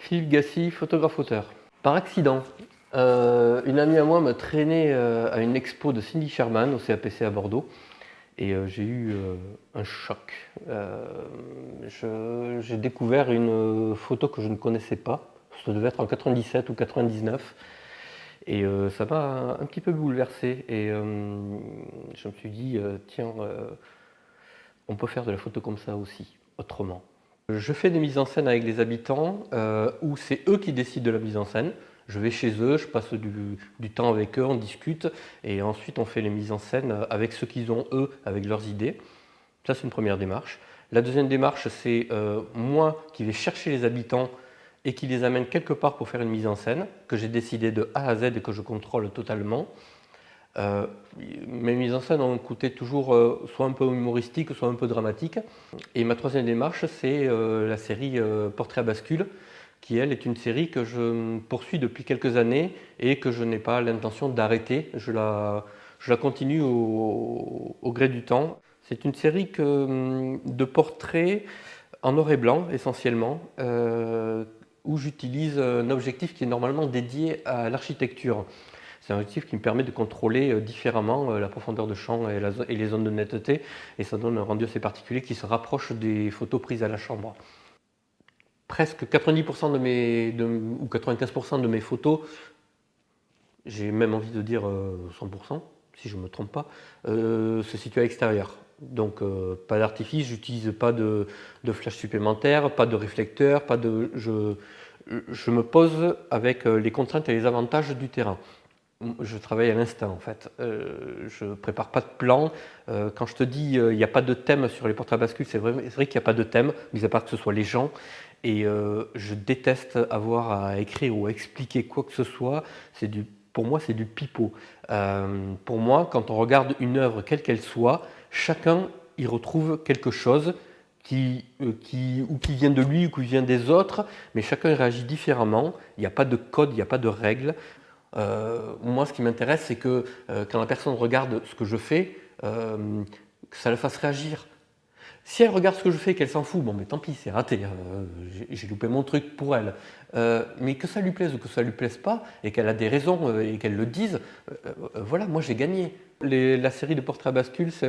Philippe Gassy, photographe-auteur. Par accident, une amie à moi m'a traîné à une expo de Cindy Sherman au CAPC à Bordeaux et j'ai eu un choc. J'ai découvert une photo que je ne connaissais pas, ça devait être en 97 ou 99 et ça m'a un petit peu bouleversé et je me suis dit tiens, on peut faire de la photo comme ça aussi, autrement. Je fais des mises en scène avec les habitants où c'est eux qui décident de la mise en scène. Je vais chez eux, je passe du temps avec eux, on discute et ensuite on fait les mises en scène avec ce qu'ils ont eux, avec leurs idées. Ça c'est une première démarche. La deuxième démarche c'est moi qui vais chercher les habitants et qui les amène quelque part pour faire une mise en scène que j'ai décidé de A à Z et que je contrôle totalement. Mes mises en scène ont coûté toujours soit un peu humoristique, soit un peu dramatique. Et ma troisième démarche, c'est la série Portrait à bascule, qui elle est une série que je poursuis depuis quelques années et que je n'ai pas l'intention d'arrêter. Je la continue au gré du temps. C'est une série de portraits en noir et blanc essentiellement, où j'utilise un objectif qui est normalement dédié à l'architecture. C'est un objectif qui me permet de contrôler différemment la profondeur de champ et les zones de netteté, et ça donne un rendu assez particulier qui se rapproche des photos prises à la chambre. Presque 90% ou 95% de mes photos, j'ai même envie de dire 100%, si je ne me trompe pas, se situent à l'extérieur. Donc pas d'artifice, j'utilise pas de flash supplémentaire, pas de réflecteur, je me pose avec les contraintes et les avantages du terrain. Je travaille à l'instinct en fait, je ne prépare pas de plan. Quand je te dis il n'y a pas de thème sur les portraits à bascule, c'est vrai qu'il n'y a pas de thème, mis à part que ce soit les gens. Et je déteste avoir à écrire ou à expliquer quoi que ce soit. Pour moi, c'est du pipeau. Pour moi, quand on regarde une œuvre, quelle qu'elle soit, chacun y retrouve quelque chose qui vient de lui ou qui vient des autres, mais chacun réagit différemment. Il n'y a pas de code, il n'y a pas de règles. Moi, ce qui m'intéresse, c'est que quand la personne regarde ce que je fais, que ça la fasse réagir. Si elle regarde ce que je fais et qu'elle s'en fout, bon, mais tant pis, c'est raté, j'ai loupé mon truc pour elle. Mais que ça lui plaise ou que ça lui plaise pas, et qu'elle a des raisons et qu'elle le dise, voilà, moi j'ai gagné. La série de portraits à bascule, c'est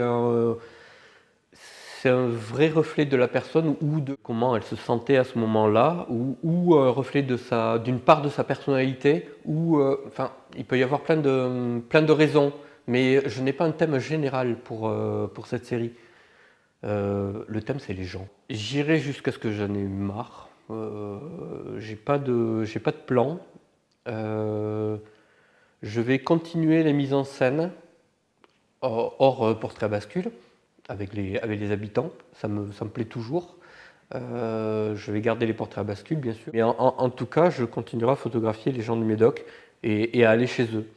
un vrai reflet de la personne ou de comment elle se sentait à ce moment-là, ou un reflet d'une part de sa personnalité, enfin, il peut y avoir plein de raisons, mais je n'ai pas un thème général pour cette série. Le thème, c'est les gens. J'irai jusqu'à ce que j'en ai marre. J'ai pas de plan. Je vais continuer les mises en scène hors portrait à bascule avec les habitants. Ça me plaît toujours. Je vais garder les portraits à bascule, bien sûr. Mais en tout cas, je continuerai à photographier les gens du Médoc et à aller chez eux.